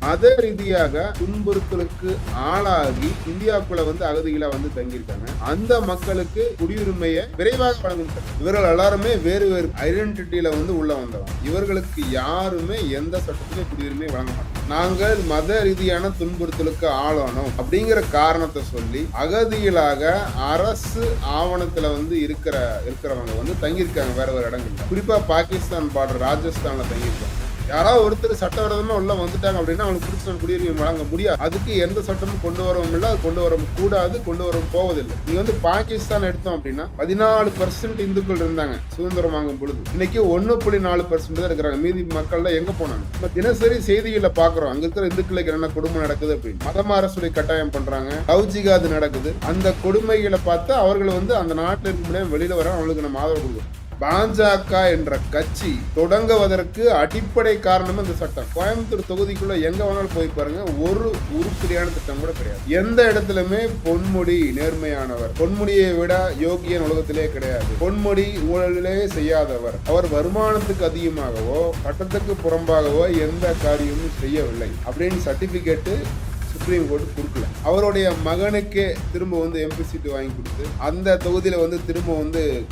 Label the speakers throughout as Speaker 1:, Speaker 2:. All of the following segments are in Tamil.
Speaker 1: மத ரீதியாக துன்புறுத்தலுக்கு ஆளாகி இந்தியாவுக்குள்ள அகதிகளா தங்கியிருக்காங்க. அந்த மக்களுக்கு குடியுரிமையை விரைவாக வழங்கும். இவர்கள் எல்லாருமே வேறு வேறு ஐடென்டிட்டியில உள்ள வந்தவங்க. இவர்களுக்கு யாருமே எந்த சட்டத்திலும் குடியுரிமை வழங்க மாட்டாங்க. நாங்கள் மத ரீதியான துன்புறுத்தலுக்கு ஆளானோம் அப்படிங்கிற காரணத்தை சொல்லி அகதிகளாக அரசு ஆவணத்துல இருக்கிறவங்க தங்கியிருக்காங்க வேற வேற இடங்கள்ல. குறிப்பா பாகிஸ்தான் பார்டர் ராஜஸ்தான்ல தங்கியிருக்காங்க. யாராவது ஒருத்தர் சட்டவிரோதமா உள்ள வந்துட்டாங்க அப்படின்னா அவங்களுக்கு பிடிச்ச குடியுரிமை வழங்க முடியாது. அதுக்கு எந்த சட்டமும் கொண்டு வரவும் இல்லை, கொண்டு வர கூடாது, கொண்டு வர போவதில்லை. நீங்க பாகிஸ்தான் எடுத்தோம் அப்படின்னா 14% இந்துக்கள் இருந்தாங்க சுதந்திரம் வாங்கும் பொழுது. இன்னைக்கு 1.4% தான் இருக்கிறாங்க. மீதி மக்கள் எங்க போனாங்க? தினசரி செய்திகளை பாக்குறோம். அங்க இருக்கிற இந்துக்களுக்கு என்ன கொடுமை நடக்குது அப்படின்னு மதம் அரசுடைய கட்டாயம் பண்றாங்க, லவ்ஜிகாது நடக்குது. அந்த கொடுமைகளை பார்த்து அவர்கள் அந்த நாட்டில் இருக்க முடியாம வெளியில வர அவங்களுக்கு நம்ம ஆதரவு கொடுக்கணும். பாஜக என்ற கட்சி தொடங்குவதற்கு அடிப்படை காரணம் இந்த சட்டம். கோயம்புத்தூர் தொகுதிக்குள்ள எங்க வேணாலும் போய் பாருங்க, ஒரு உருப்படியான திட்டம் கூட கிடையாது. எந்த இடத்துலயுமே பொன்முடி நேர்மையானவர், பொன்முடியை விட யோகியன் உலகத்திலே கிடையாது, பொன்முடி ஊழலிலே செய்யாதவர், அவர் வருமானத்துக்கு அதிகமாகவோ சட்டத்துக்கு புறம்பாகவோ எந்த காரியமும் செய்யவில்லை அப்படின்னு சர்டிபிகேட் சுப்ரீம் கோர்ட் கொடுக்கல. அவருடைய மகனுக்கே திரும்ப எம்பி சீட்டு வாங்கி கொடுத்து அந்த தொகுதியில திரும்ப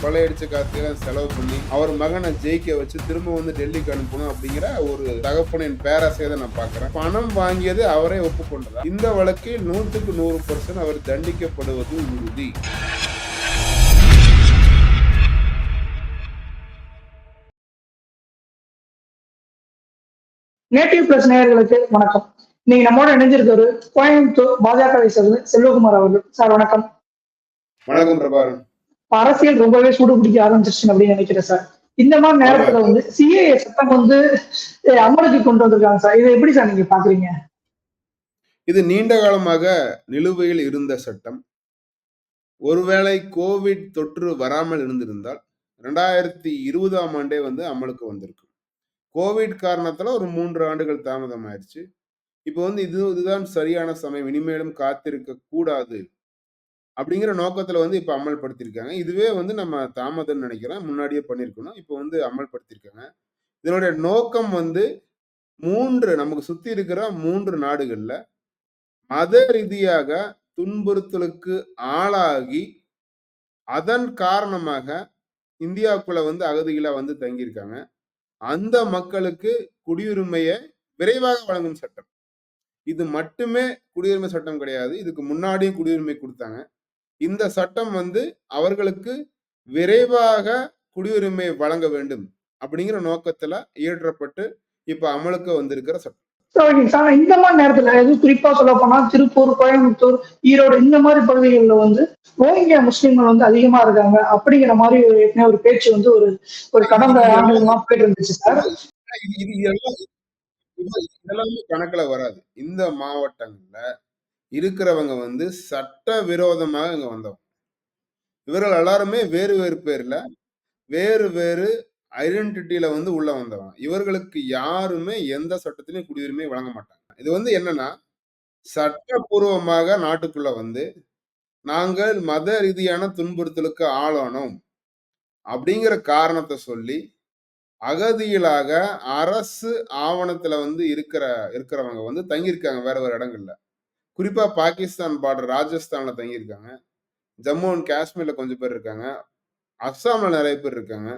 Speaker 1: கொள்ளையடிச்ச காசுலாம் செலவு பண்ணி அவர் மகனை ஜெயிக்க வச்சு திரும்ப டெல்லிக்கு அனுப்பணும் அப்படிங்கிற ஒரு தகப்பனின் பேராசையை நான் பாக்குறேன். பணம் வாங்கியது அவரே ஒப்புக்கொண்டதா? இந்த வழக்கில் 100% அவர் தண்டிக்கப்படுவது உறுதி.
Speaker 2: நேட்டிவ் பிளஸ் நேயர்களுக்கு வணக்கம். நீங்க நம்மோட இணைஞ்சிருக்காரு கோயம்புத்தூர் பாஜகவை சேர்ந்த செல்வகுமார் அவர்கள். சார் வணக்கம்.
Speaker 1: வணக்கம் பிரபாகரன்.
Speaker 2: அரசியல் ரொம்பவே சூடு பிடிக்க ஆரம்பிச்சிருச்சு அப்படின்னு நினைக்கிறேன் சார். இந்த மாதிரி நேரத்துல சிஏஏ சட்டம் அமலுக்கு கொண்டு வந்திருக்காங்க சார். இதை எப்படி சார் நீங்க பாக்குறீங்க?
Speaker 1: இது நீண்ட காலமாக நிலுவையில் இருந்த சட்டம். ஒருவேளை கோவிட் தொற்று வராமல் இருந்திருந்தால் 2020ஆம் ஆண்டே அமலுக்கு வந்திருக்கு. கோவிட் காரணத்துல ஒரு 3 ஆண்டுகள் தாமதம் ஆயிடுச்சு. இப்போ இதுதான் சரியான சமயம், இனிமேலும் காத்திருக்க கூடாது அப்படிங்கிற நோக்கத்துல இப்ப அமல்படுத்திருக்காங்க. இதுவே நம்ம தாமதம் நினைக்கிறேன், முன்னாடியே பண்ணிருக்கணும். இப்போ அமல்படுத்திருக்காங்க. இதனுடைய நோக்கம் 3 நமக்கு சுத்தி இருக்கிற 3 நாடுகள்ல மத ரீதியாக துன்புறுத்தலுக்கு ஆளாகி அதன் காரணமாக இந்தியாவுக்குள்ள அகதிகளா தங்கியிருக்காங்க. அந்த மக்களுக்கு குடியுரிமையை விரைவாக வழங்கும் சட்டம். இது மட்டுமே குடியுரிமை சட்டம் கிடையாது. இதுக்கு முன்னாடியும் குடியுரிமை கொடுத்தாங்க. இந்த சட்டம் அவர்களுக்கு விரைவாக குடியுரிமை வழங்க வேண்டும் அப்படிங்கிற நோக்கத்துல இயற்றப்பட்டு இப்ப அமலுக்கு வந்திருக்கிற சட்டம்.
Speaker 2: இந்த மாதிரி நேரத்துல எதுவும் குறிப்பா சொல்ல போனா திருப்பூர், கோயம்புத்தூர், ஈரோடு இந்த மாதிரி பகுதிகளில் ரோஹிங்கியா முஸ்லீம்கள் அதிகமா இருக்காங்க அப்படிங்கிற மாதிரி ஒரு பேச்சு ஒரு கடந்த ஆண்டுகளா போயிட்டு இருந்துச்சு சார்.
Speaker 1: இதெல்லாமே கணக்குல வராது. இந்த மாவட்டங்கள்ல இருக்கிறவங்க சட்ட விரோதமாக இங்க வந்தவங்க. இவர்கள் எல்லாருமே வேறு வேறு பேர்ல வேறு வேறு ஐடென்டிட்டியில உள்ள வந்தவங்க. இவர்களுக்கு யாருமே எந்த சட்டத்திலையும் குடியுரிமை வழங்க மாட்டாங்க. இது என்னன்னா, சட்டப்பூர்வமாக நாட்டுக்குள்ள நாங்கள் மத ரீதியான துன்புறுத்தலுக்கு ஆளானோம் அப்படிங்கிற காரணத்தை சொல்லி அகதிகளாக அரசு ஆவணத்துல இருக்கிறவங்க தங்கியிருக்காங்க வேற வேற இடங்கள்ல. குறிப்பா பாகிஸ்தான் பார்டர் ராஜஸ்தான்ல தங்கியிருக்காங்க, ஜம்மு அண்ட் காஷ்மீர்ல கொஞ்சம் பேர் இருக்காங்க, அஸ்ஸாம்ல நிறைய பேர் இருக்காங்க,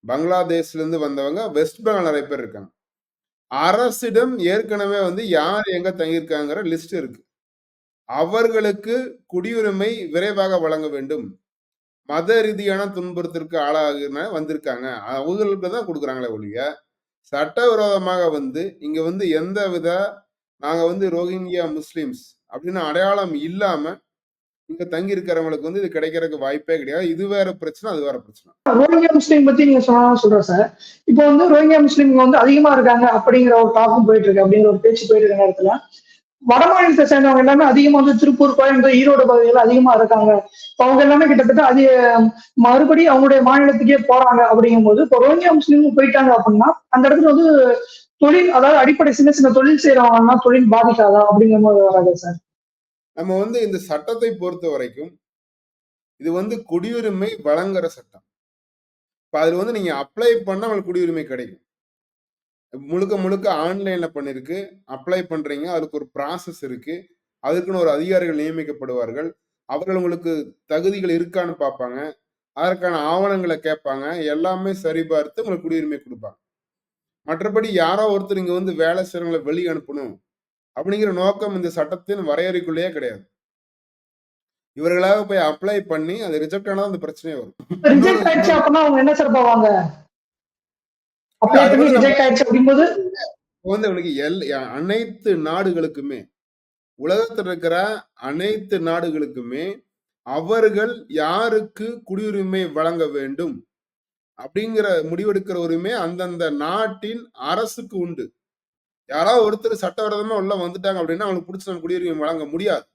Speaker 1: பங்களாதேஷ்ல இருந்து வந்தவங்க வெஸ்ட் பெங்கால் நிறைய பேர் இருக்காங்க. அரசிடம் ஏற்கனவே யார் எங்க தங்கியிருக்காங்கிற லிஸ்ட் இருக்கு. அவர்களுக்கு குடியுரிமை விரைவாக வழங்க வேண்டும். மத ரீதியான துன்புறுத்திற்கு ஆளாக வந்திருக்காங்க, அவங்களுக்கு தான் கொடுக்குறாங்களே ஒழிய சட்டவிரோதமாக இங்க எந்த வித நாங்க ரோஹிங்கியா முஸ்லிம்ஸ் அப்படின்னு அடையாளம் இல்லாம இங்க தங்கி இருக்கிறவங்களுக்கு இது கிடைக்கிறதுக்கு வாய்ப்பே கிடையாது. இது வேற பிரச்சனை, அது வேற பிரச்சனை.
Speaker 2: ரோஹிங்கியா முஸ்லீம் பத்தி நீங்க சொல்றேன் சார். இப்போ ரோஹிங்கியா முஸ்லீம் அதிகமா இருக்காங்க அப்படிங்கிற ஒரு டாக்கும் போயிட்டு இருக்கு, அப்படிங்கிற ஒரு பேச்சு போயிட்டு இருக்க நேரத்துல வட மாநிலத்தை சேர்ந்தவங்க எல்லாமே அதிகமா திருப்பூர், கோயம்புத்தூர், ஈரோடு பகுதிகள் அதிகமா இருக்காங்க. அவங்க எல்லாமே கிட்டத்தட்ட மறுபடியும் அவங்களுடைய மாநிலத்துக்கே போறாங்க. அப்படிங்கும் போது இப்போ ரோஹிங்கியா முஸ்லீம் போயிட்டாங்க அப்படின்னா அந்த இடத்துல தொழில், அதாவது அடிப்படை சின்ன சின்ன தொழில் செய்யறவங்கன்னா தொழில் பாதிக்காதா அப்படிங்கிற போது வராது சார்.
Speaker 1: நம்ம இந்த சட்டத்தை பொறுத்த வரைக்கும் இது குடியுரிமை வழங்குற சட்டம். இப்ப அதுல நீங்க அப்ளை பண்ண உங்களுக்கு குடியுரிமை கிடைக்கும். முழுக்க முழுக்க ஆன்லைன்ல பண்ணிருக்கு. அப்ளை பண்றீங்க. அதுக்கு ஒரு ப்ராசஸ் இருக்கு. அதுக்குன்னு ஒரு அதிகாரிகள் நியமிக்கப்படுவார்கள். அவர்கள் உங்களுக்கு தகுதிகள் இருக்கான்னு பார்ப்பாங்க. அதற்கான ஆவணங்கள கேட்பாங்க. எல்லாமே சரிபார்த்து உங்களுக்கு குடியுரிமை குடுப்பாங்க. மற்றபடி யாரோ ஒருத்தர் இங்க வந்து வேலை செய்றவங்கள வெளிய அனுப்பணும் அப்படிங்கிற நோக்கம் இந்த சட்டத்தின் வரையறைக்குள்ளேயே கிடையாது. இவர்களாக போய் அப்ளை பண்ணி அது ரிஜெக்ட் ஆனா அந்த பிரச்சனையே வரும். இன்னொரு
Speaker 2: ரிஜெக்ட் ஆயிடுச்சு
Speaker 1: இன்னொரு
Speaker 2: அப்படின்னா அவங்க என்ன சார் போவாங்க?
Speaker 1: இல்ல
Speaker 2: அப்ளை
Speaker 1: அது
Speaker 2: பண்ணி
Speaker 1: வந்து நம்ம
Speaker 2: ரிஜெக்ட் ஆயிடுச்சு அப்படிங்கும்போது
Speaker 1: வந்து உனக்கு அனைத்து நாடுகளுக்குமே உலகத்துல இருக்கிற அனைத்து நாடுகளுக்குமே அவர்கள் யாருக்கு குடியுரிமை வழங்க வேண்டும் அப்படிங்கிற முடிவெடுக்கிற உரிமை அந்தந்த நாட்டின் அரசுக்கு உண்டு. யாராவது ஒருத்தர் சட்டவிரோதமா உள்ள வந்துட்டாங்க அப்படின்னா அவங்களுக்கு பிடிச்ச நம்ம குடியுரிமை வழங்க முடியாது.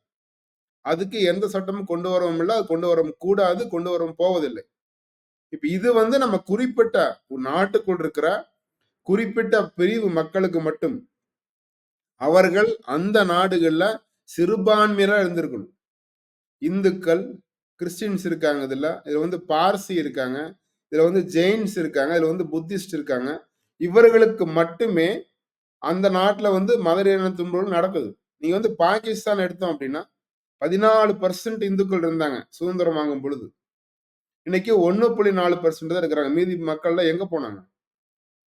Speaker 1: அதுக்கு எந்த சட்டமும் கொண்டு வரவும் இல்ல, அது கொண்டு வரவும் கூடாது, கொண்டு வரவும் போவதில்லை. இப்ப இது வந்து நம்ம குறிப்பிட்ட நாட்டுக்குள் இருக்கிற குறிப்பிட்ட பிரிவு மக்களுக்கு மட்டும் அவர்கள் அந்த நாடுகள்ல சிறுபான்மையினரா இருந்திருக்கணும். இந்துக்கள், கிறிஸ்டியன்ஸ் இருக்காங்க இதுல வந்து பார்சி இருக்காங்க, இதுல வந்து ஜெயின்ஸ் இருக்காங்க, இதுல வந்து புத்திஸ்ட் இருக்காங்க. இவர்களுக்கு மட்டுமே அந்த நாட்டுல வந்து மத இனத்துன்புகள் நடக்குது. நீங்க வந்து பாகிஸ்தான் எடுத்தோம் அப்படின்னா 14% இந்துக்கள் இருந்தாங்க சுதந்திரம் வாங்கும் பொழுது. இன்னைக்கு 1.4% தான் இருக்கிறாங்க. மீதி மக்கள்லாம் எங்க போனாங்க?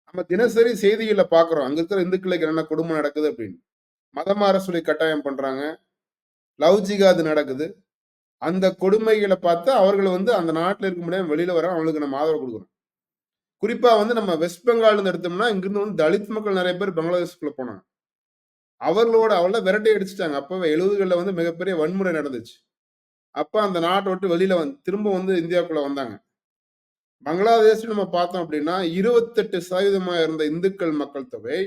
Speaker 1: நம்ம தினசரி செய்திகள்ல பார்க்கிறோம். அங்க இருக்கிற இந்துக்களுக்கு என்னென்ன கொடுமை நடக்குது அப்படின்னு. மதம் மாற சொல்லி கட்டாயம் பண்றாங்க. லவ் ஜிகாது நடக்குது. அந்த கொடுமைகளை பார்த்து அவர்கள் வந்து அந்த நாட்டுல இருக்க முடியாம வெளியில வர அவங்களுக்கு நம்ம ஆதரவு கொடுக்குறோம். குறிப்பா வந்து நம்ம வெஸ்ட் பெங்கால்ல எடுத்தோம்னா இங்கிருந்து வந்து தலித் மக்கள் நிறைய பேர் பங்களாதேஷ்குள்ள போனாங்க. அவர்கள விரட்டி அடிச்சுட்டாங்க. அப்பவே 70கள்ல வந்து மிகப்பெரிய வன்முறை நடந்துச்சு. அப்ப அந்த நாட்டை விட்டு வெளியில திரும்ப வந்து இந்தியாவுக்குள்ள வந்தாங்க. பங்களாதேஷ் நம்ம பார்த்தோம் அப்படின்னா 28% இருந்த இந்துக்கள் மக்கள் தொகை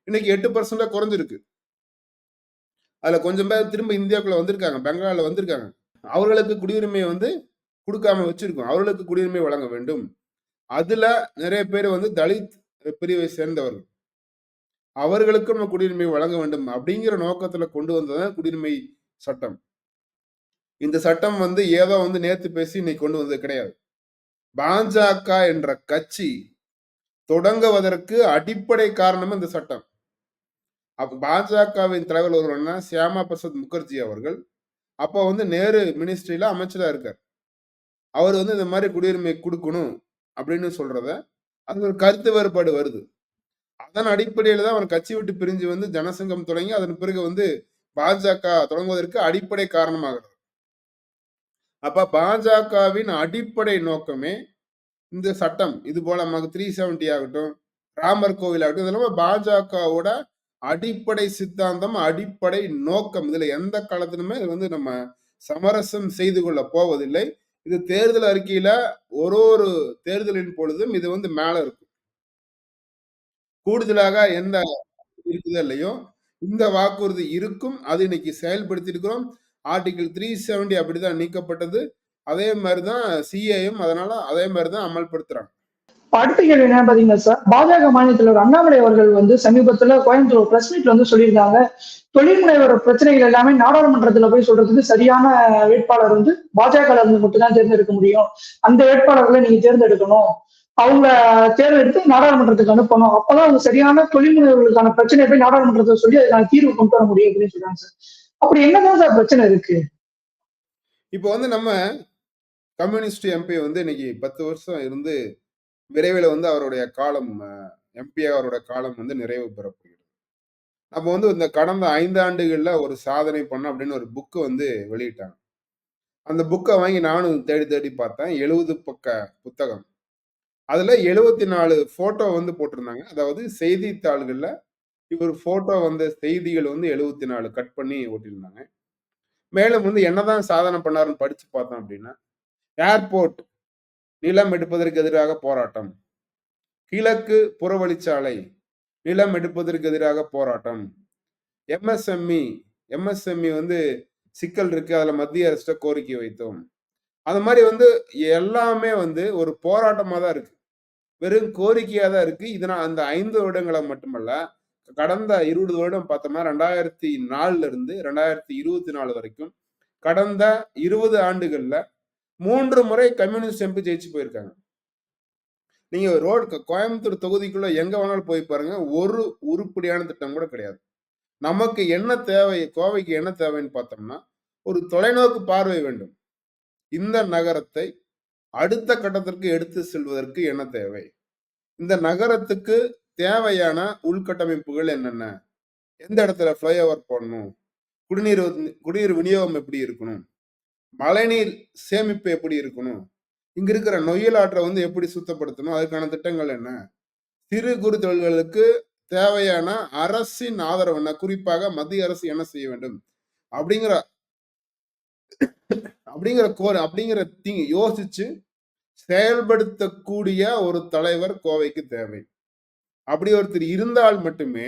Speaker 1: இன்னைக்கு 8% குறைஞ்சிருக்கு. அதுல கொஞ்சம் பேர் திரும்ப இந்தியாவுக்குள்ள வந்திருக்காங்க. பெங்கால்ல வந்திருக்காங்க. அவர்களுக்கு குடியுரிமையை வந்து கொடுக்காம வச்சிருக்கோம். அவர்களுக்கு குடியுரிமை வழங்க வேண்டும். அதுல நிறைய பேர் வந்து தலித் பிரிவை சேர்ந்தவர்கள். அவர்களுக்கும் நம்ம குடியுரிமை வழங்க வேண்டும் அப்படிங்கிற நோக்கத்துல கொண்டு வந்ததுதான் குடியுரிமை சட்டம். இந்த சட்டம் வந்து ஏதோ வந்து நேத்து பேசி இன்னைக்கு கொண்டு வந்தது கிடையாது. பாஜக என்ற கட்சி தொடங்குவதற்கு அடிப்படை காரணம் இந்த சட்டம். அப்ப பாஜகவின் தலைவர் ஒருவர்னா சியாமா பிரசாத் முகர்ஜி அவர்கள் அப்ப வந்து நேரு மினிஸ்ட்ரியில அமைச்சரா இருக்கார். அவர் வந்து இந்த மாதிரி குடியுரிமை கொடுக்கணும் அப்படின்னு சொல்றத அது ஒரு கருத்து வேறுபாடு வருது. அதன் அடிப்படையில தான் அவர் கட்சி விட்டு பிரிஞ்சு வந்து ஜனசங்கம் தொடங்கி அதன் பிறகு வந்து பாஜக தொடங்குவதற்கு அடிப்படை காரணமாகிறது. அப்ப பாஜகவின் அடிப்படை நோக்கமே இந்த சட்டம். இது போல நமக்கு 370 ஆகட்டும், ராமர் கோவில் ஆகட்டும், இதெல்லாம் பாஜகவோட அடிப்படை சித்தாந்தம், அடிப்படை நோக்கம். இதுல எந்த காலத்திலுமே இது வந்து நம்ம சமரசம் செய்து கொள்ள போவதில்லை. இது தேர்தல் அறிக்கையில ஒரு தேர்தலின் பொழுதும் இது வந்து மேல இருக்கும். கூடுதலாக எந்த இருக்குதோ இல்லையோ இந்த வாக்குறுதி இருக்கும். அது இன்னைக்கு செயல்படுத்தி இருக்கிறோம். ஆர்டிகிள் 370 அப்படிதான் நீக்கப்பட்டது. அதே மாதிரிதான் சிஏயும் அதனால அதே மாதிரிதான் அமல்படுத்துறாங்க.
Speaker 2: அடுத்த கேள்வி என்ன பாத்தீங்கன்னா சார், பாஜக மாநில தலைவர் அண்ணாமலை அவர்கள் வந்து சமீபத்துல கோயம்புத்தூர் பிரஸ் மீட்ல வந்து சொல்லியிருக்காங்க, தொழில் முனைவோர் பிரச்சனைகள் எல்லாமே நாடாளுமன்றத்துல போய் சொல்றதுக்கு சரியான வேட்பாளர் வந்து பாஜக இருந்து மட்டும்தான் தேர்ந்தெடுக்க முடியும். அந்த வேட்பாளர்களை நீங்க தேர்ந்தெடுக்கணும். அவங்க தேர்ந்தெடுத்து நாடாளுமன்றத்துக்கு அனுப்பணும். அப்பதான் அவங்க சரியான தொழில் முனைவர்களுக்கான பிரச்சனையை போய் நாடாளுமன்றத்தை சொல்லி அதுக்கான தீர்வு கொண்டு வர முடியும் அப்படின்னு சொல்றாங்க சார். அப்படி என்னதான் சார் பிரச்சனை இருக்கு?
Speaker 1: இப்போ வந்து நம்ம கம்யூனிஸ்ட் எம்பி வந்து இன்னைக்கு 10 வருஷம் இருந்து விரைவில் வந்து அவருடைய காலம் எம்பி அவரோட காலம் வந்து நிறைவு பெறப்படுகிறது. நம்ம வந்து இந்த கடந்த 5 ஆண்டுகள்ல ஒரு சாதனை பண்ண அப்படின்னு ஒரு புக்கு வந்து வெளியிட்டாங்க. அந்த புக்கை வாங்கி நானும் தேடி தேடி பார்த்தேன். 70 பக்க புத்தகம். அதுல 74 போட்டோ வந்து போட்டிருந்தாங்க. அதாவது செய்தித்தாள்கள்ல இவர் போட்டோ வந்த செய்திகள் வந்து 74 கட் பண்ணி ஒட்டியிருந்தாங்க. மேலும் வந்து என்னதான் சாதனை பண்ணாருன்னு படிச்சு பார்த்தோம் அப்படின்னா, ஏர்போர்ட் நிலம் எடுப்பதற்கு எதிராக போராட்டம், கிழக்கு புறவழிச்சாலை நிலம் எடுப்பதற்கு எதிராக போராட்டம், எம்எஸ்எம்இ வந்து சிக்கல் இருக்கு, அதுல மத்திய அரசு கோரிக்கை வைத்தோம். அந்த மாதிரி வந்து எல்லாமே வந்து ஒரு போராட்டமா தான் இருக்கு. வெறும் கோரிக்கையா தான் இருக்கு. இதனால் அந்த 5 வருடங்களை மட்டுமல்ல, கடந்த 20 வருடம் பார்த்தோம்னா 2004 இருந்து 2024 வரைக்கும் கடந்த 20 ஆண்டுகள்ல 3 முறை கம்யூனிஸ்ட் எம்பி ஜெயிச்சு போயிருக்காங்க. நீங்க கோயம்புத்தூர் தொகுதிக்குள்ள எங்க வேணாலும் போய் பாருங்க. ஒரு உருப்படியான திட்டம் கூட கிடையாது. நமக்கு என்ன தேவை? கோவைக்கு என்ன தேவைன்னு பார்த்தோம்னா, ஒரு தொலைநோக்கு பார்வை வேண்டும். இந்த நகரத்தை அடுத்த கட்டத்திற்கு எடுத்து செல்வதற்கு என்ன தேவை? இந்த நகரத்துக்கு தேவையான உள்கட்டமைப்புகள் என்னென்ன? எந்த இடத்துல ஃப்ளைஓவர் போடணும்? குடிநீர் விநியோகம் எப்படி இருக்கணும்? மழைநீர் சேமிப்பு எப்படி இருக்கணும்? இங்க இருக்கிற நொய்யல் ஆற்றை வந்து எப்படி சுத்தப்படுத்தணும்? அதுக்கான திட்டங்கள் என்ன? சிறு குறு தொழில்களுக்கு தேவையான அரசின் ஆதரவு என்ன? குறிப்பாக மத்திய அரசு என்ன செய்ய வேண்டும்? அப்படிங்கிற யோசிச்சு செயல்படுத்தக்கூடிய ஒரு தலைவர் கோவைக்கு தேவை. அப்படி ஒருத்தர் இருந்தால் மட்டுமே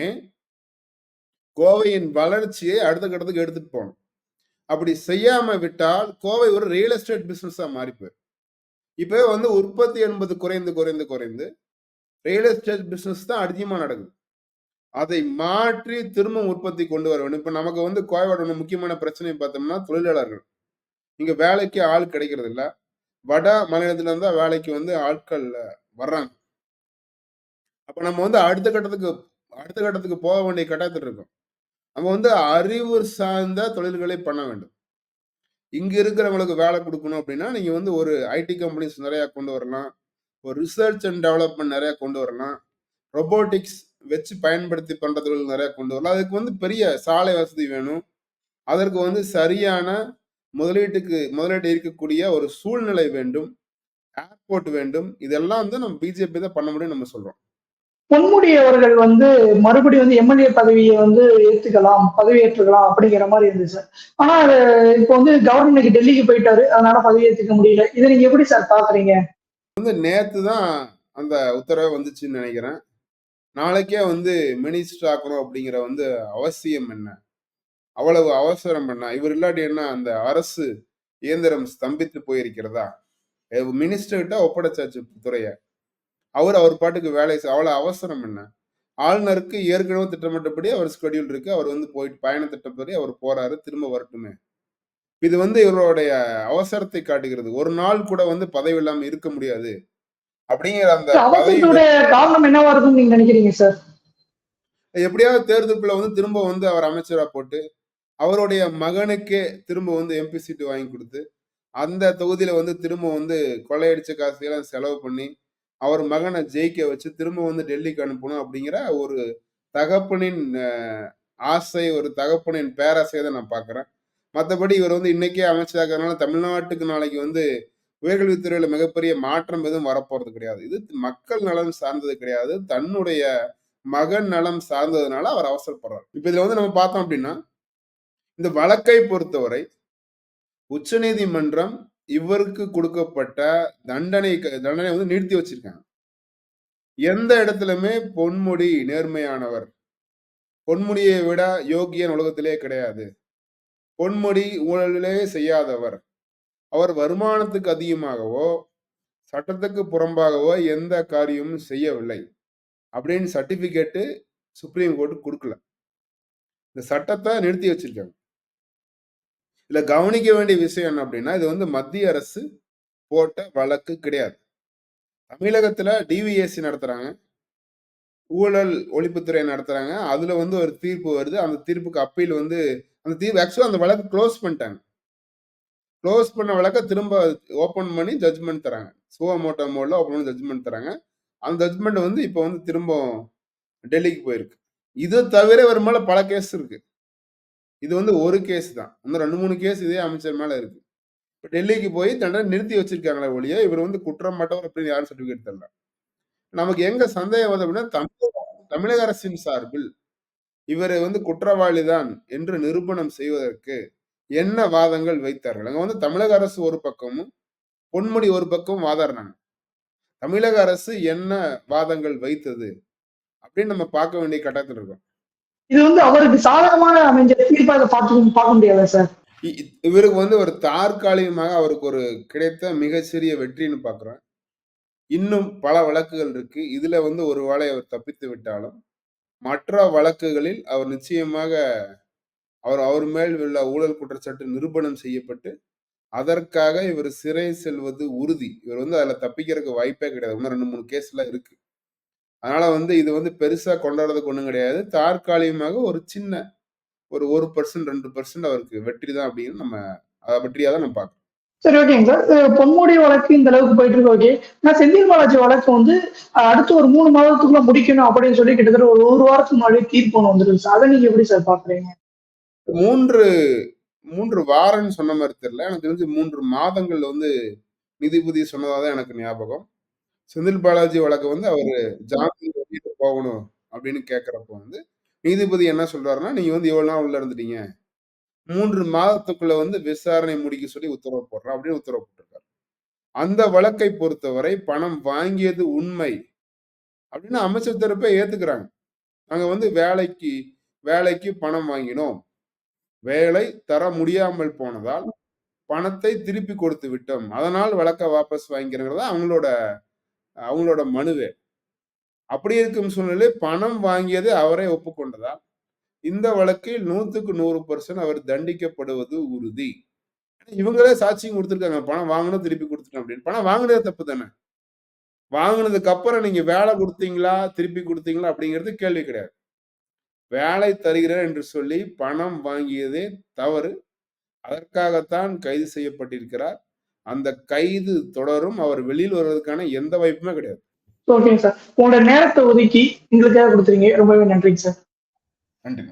Speaker 1: கோவையின் வளர்ச்சியை அடுத்த கட்டத்துக்கு எடுத்துட்டு போகணும். அப்படி செய்யாம விட்டால் கோவை ஒரு ரியல் எஸ்டேட் பிசினஸா மாறி போயிடும். இப்ப வந்து உற்பத்தி என்பது குறைந்து ரியல் எஸ்டேட் பிசினஸ் தான் அதிகமா நடக்குது. அதை மாற்றி திரும்ப உற்பத்தி கொண்டு வர வேண்டும். இப்ப நமக்கு வந்து கோவையோட முக்கியமான பிரச்சனை பார்த்தோம்னா தொழிலாளர்கள். இங்க வேலைக்கு ஆள் கிடைக்கிறது இல்ல. வட மாநிலத்துல இருந்தா வேலைக்கு வந்து ஆட்கள் வர்றாங்க. அப்ப நம்ம வந்து அடுத்த கட்டத்துக்கு போக வேண்டிய கட்டாயத்தில் இருக்கோம். நம்ம வந்து அறிவு சார்ந்த தொழில்களை பண்ண வேண்டும். இங்க இருக்கிறவங்களுக்கு வேலை கொடுக்கணும் அப்படின்னா நீங்க வந்து ஒரு ஐடி கம்பெனிஸ் நிறைய கொண்டு வரலாம். ஒரு ரிசர்ச் அண்ட் டெவலப்மெண்ட் நிறைய கொண்டு வரலாம். ரொபோட்டிக்ஸ் வச்சு பயன்படுத்தி பண்ற தொழில் நிறைய கொண்டு வரலாம். அதுக்கு வந்து பெரிய சாலை வசதி வேணும். அதற்கு வந்து சரியான முதலீடு இருக்கக்கூடிய ஒரு சூழ்நிலை வேண்டும். ஏர்போர்ட் வேண்டும். இதெல்லாம் வந்து நம்ம பிஜேபி தான் பண்ண முடியும் நம்ம சொல்றோம்.
Speaker 2: பொன்முடி அவர்கள் வந்து மறுபடியும் வந்து எம்எல்ஏ பதவியை வந்து பதவியேற்றுக்கலாம் அப்படிங்கிற மாதிரி இருந்துச்சு. ஆனா அது இப்போ வந்து கவர்னர் இன்னைக்கு டெல்லிக்கு போயிட்டாரு, அதனால பதவியேற்றுக்க முடியல. இதை நீங்க எப்படி சார் பாக்குறீங்க?
Speaker 1: வந்து நேத்து தான் அந்த உத்தரவு வந்துச்சுன்னு நினைக்கிறேன். நாளைக்கே வந்து மினிஸ்டர் ஆக்கணும் அப்படிங்கிற வந்து அவசியம் என்ன? அவ்வளவு அவசரம் என்ன? இவர் இல்லாட்டி என்ன அந்த அரசு இயந்திரம் ஸ்தம்பித்து போயிருக்கிறதா? மினிஸ்டர் கிட்ட ஒப்படைச்சாச்சு துறைய. அவர் பாட்டுக்கு வேலை அவ்வளவு அவசரம் என்ன? ஆளுநருக்கு ஏற்கனவே திட்டமிட்டபடி அவர் ஸ்கெடியூல் இருக்கு. அவர் வந்து போயிட்டு பயண திட்டப்படி அவர் போறாரு. திரும்ப வரட்டுமே. இது வந்து இவருடைய அவசரத்தை காட்டுகிறது. ஒரு நாள் கூட வந்து பதவி இல்லாம இருக்க முடியாது அப்படிங்கிற அந்த
Speaker 2: அவசரத்துடைய காரணம் என்னவா இருக்கும்னு நீங்க நினைக்கிறீங்க சார்?
Speaker 1: எப்படியாவது தேர்தலுக்குள்ள வந்து திரும்ப வந்து அவர் அமைச்சரா போட்டு அவருடைய மகனுக்கே திரும்ப வந்து எம்பி சீட்டு வாங்கி கொடுத்து அந்த தொகுதியில வந்து திரும்ப வந்து கொள்ளையடிச்ச காசையெல்லாம் செலவு பண்ணி அவர் மகனை ஜெயிக்க வச்சு திரும்ப வந்து டெல்லிக்கு அனுப்பணும் அப்படிங்கிற ஒரு தகப்பனின் ஆசை, ஒரு தகப்பனின் பேராசையை தான் நான் பாக்குறேன். மற்றபடி இவர் வந்து இன்னைக்கே அமைச்சராகிறதுனால தமிழ்நாட்டுக்கு நாளைக்கு வந்து உயர்கல்வித்துறையில மிகப்பெரிய மாற்றம் எதுவும் வரப்போறது கிடையாது. இது மக்கள் நலன் சார்ந்தது கிடையாது. தன்னுடைய மகன் நலம் சார்ந்ததுனால அவர் அவசரப்படுறார். இப்ப இதுல வந்து நம்ம பார்த்தோம் அப்படின்னா இந்த வழக்கை பொறுத்தவரை உச்சநீதிமன்றம் இவருக்கு கொடுக்கப்பட்ட தண்டனை வந்து நிறுத்தி வச்சிருக்காங்க. எந்த இடத்துலயுமே பொன்முடி நேர்மையானவர், பொன்முடியை விட யோகியன் உலகத்திலே கிடையாது, பொன்முடி ஊழலே செய்யாதவர், அவர் வருமானத்துக்கு அதிகமாகவோ சட்டத்துக்கு புறம்பாகவோ எந்த காரியமும் செய்யவில்லை அப்படின்னு சர்டிபிகேட்டு சுப்ரீம் கோர்ட் கொடுக்கல. இந்த சட்டத்தை நிறுத்தி வச்சிருக்காங்க. இதுல கவனிக்க வேண்டிய விஷயம் என்ன அப்படின்னா இது வந்து மத்திய அரசு போட்ட வழக்கு கிடையாது. தமிழகத்துல டிவிஎஸ்சி நடத்துறாங்க, ஊழல் ஒழிப்புத்துறை நடத்துறாங்க. அதுல வந்து ஒரு தீர்ப்பு வருது. அந்த தீர்ப்புக்கு அப்பீல் வந்து அந்த தீர்ப்பு ஆக்சுவலா அந்த வழக்கு க்ளோஸ் பண்ணிட்டாங்க. க்ளோஸ் பண்ண வழக்க திரும்ப ஓபன் பண்ணி ஜட்ஜ்மெண்ட் தராங்க. சுவமோட்டோ மோட்ல ஓபன் பண்ணி ஜட்ஜ்மெண்ட் தராங்க. அந்த ஜட்ஜ்மெண்ட் வந்து இப்ப வந்து திரும்ப டெல்லிக்கு போயிருக்கு. இது தவிர இவர் மேல பல கேஸ் இருக்கு. இது வந்து ஒரு கேஸ் தான். இன்னும் 2-3 கேஸ் இதே அமைச்சர் மேல இருக்கு. இப்ப டெல்லிக்கு போய் தண்டனை நிறுத்தி வச்சிருக்காங்களே ஒழிய இவர் வந்து குற்றம் மற்றவர் அப்படின்னு யாரும் சர்டிபிகேட் தரல. நமக்கு எங்க சந்தேகம் வருது அப்படின்னா தமிழக அரசின் சார்பில் இவரை வந்து குற்றவாளி தான் என்று நிரூபணம் செய்வதற்கு என்ன வாதங்கள் வைத்தார்கள்? அங்க வந்து தமிழக அரசு ஒரு பக்கமும் பொன்முடி ஒரு பக்கம் வாதாடுறாங்க. தமிழக அரசு என்ன வாதங்கள் வைத்தது அப்படின்னு நம்ம பார்க்க வேண்டிய கட்டத்தில் இருக்கோம்.
Speaker 2: இது வந்து அவருக்கு சாதகமான அமைஞ்ச தீர்ப்பாக பார்க்க முடியாது சார்.
Speaker 1: இவருக்கு வந்து ஒரு தற்காலிகமாக அவருக்கு ஒரு கிடைத்த மிகச்சிறிய வெற்றின்னு பாக்குறேன். இன்னும் பல வழக்குகள் இருக்கு. இதுல வந்து ஒரு வேளை அவர் தப்பித்து விட்டாலும் மற்ற வழக்குகளில் அவர் நிச்சயமாக அவர் மேல் உள்ள ஊழல் குற்றச்சாட்டு நிரூபணம் செய்யப்பட்டு அதற்காக இவர் சிறை செல்வது உறுதி. இவர் வந்து அதுல தப்பிக்கிறதுக்கு வாய்ப்பே கிடையாது. இன்னும் 2, 3 கேஸ்லாம் இருக்கு. அதனால வந்து இது வந்து பெருசா கொண்டாடுறதுக்கு ஒண்ணும் கிடையாது. தற்காலிகமாக ஒரு சின்ன ஒரு 1% 2% அவருக்கு வெற்றி தான் அப்படின்னு வெற்றியா தான் நம்ம பார்க்கிறோம்.
Speaker 2: சரி, ஓகேங்க சார். பொன்முடி வழக்கு இந்த அளவுக்கு போயிட்டு இருக்கு, ஓகே. ஆனா செந்தில் பாலாஜி வழக்கு வந்து அடுத்து ஒரு 3 மாதத்துக்குள்ள முடிக்கணும் அப்படின்னு சொல்லி கிட்டத்தட்ட ஒரு 1 வாரத்துக்கு முன்னாடி தீர்ப்பு ஒண்ணு வந்துருக்கு சார். அதை நீங்க எப்படி சார் பாக்குறீங்க?
Speaker 1: 3 வாரம்ன்னு சொன்ன மாரி தெரியல. எனக்கு தெரிஞ்சு 3 மாதங்கள் வந்து நீதிபதி சொன்னதா தான் எனக்கு ஞாபகம். செந்தில் பாலாஜி வழக்கு வந்து அவரு ஜாமீன் வெளியில போகணும் அப்படின்னு கேட்கிறப்போ வந்து, நீதிபதி என்ன சொல்றாருன்னா, நீங்க வந்து இவ்வளவு நாள் உள்ள இருந்துட்டீங்க. 3 மாதத்துக்குள்ள வந்து விசாரணை முடிக்க சொல்லி உத்தரவு போடுறேன் அப்படின்னு உத்தரவு போட்டிருக்காரு. அந்த வழக்கை பொறுத்தவரை பணம் வாங்கியது உண்மை அப்படின்னு அமைச்சர் தரப்பே ஏத்துக்கிறாங்க. நாங்க வந்து வேலைக்கு வேலைக்கு பணம் வாங்கினோம். வேலை தர முடியாமல் போனதால் பணத்தை திருப்பி கொடுத்து விட்டோம். அதனால் வழக்க வாபஸ் வாங்கிக்கிறங்கிறது அவங்களோட அவங்களோட மனுவே. அப்படி இருக்கும் சூழ்நிலை பணம் வாங்கியதை அவரே ஒப்புக்கொண்டதால் இந்த வழக்கில் 100க்கு 100% அவர் தண்டிக்கப்படுவது உறுதி. இவங்களே சாட்சியம் கொடுத்திருக்காங்க. பணம் வாங்கணும் திருப்பி கொடுத்துட்டோம் அப்படின்னு. பணம் வாங்குனது தப்பு தானே. வாங்குனதுக்கு அப்புறம் நீங்க வேலை கொடுத்தீங்களா, திருப்பி கொடுத்தீங்களா அப்படிங்கிறது கேள்வி கிடையாது. வேலை தருகிறேன் என்று சொல்லி பணம் வாங்கியதே தவறு. அதற்காகத்தான் கைது செய்யப்பட்டிருக்கிறார். அந்த கைது தொடரும். அவர் வெளியில் வருவதற்கான எந்த வாய்ப்புமே கிடையாது.
Speaker 2: ஓகேங்க சார். உங்களோட நேரத்தை ஒதுக்கி எங்களுக்காக கொடுத்துறீங்க. ரொம்பவே நன்றிங்க சார்.
Speaker 1: நன்றி.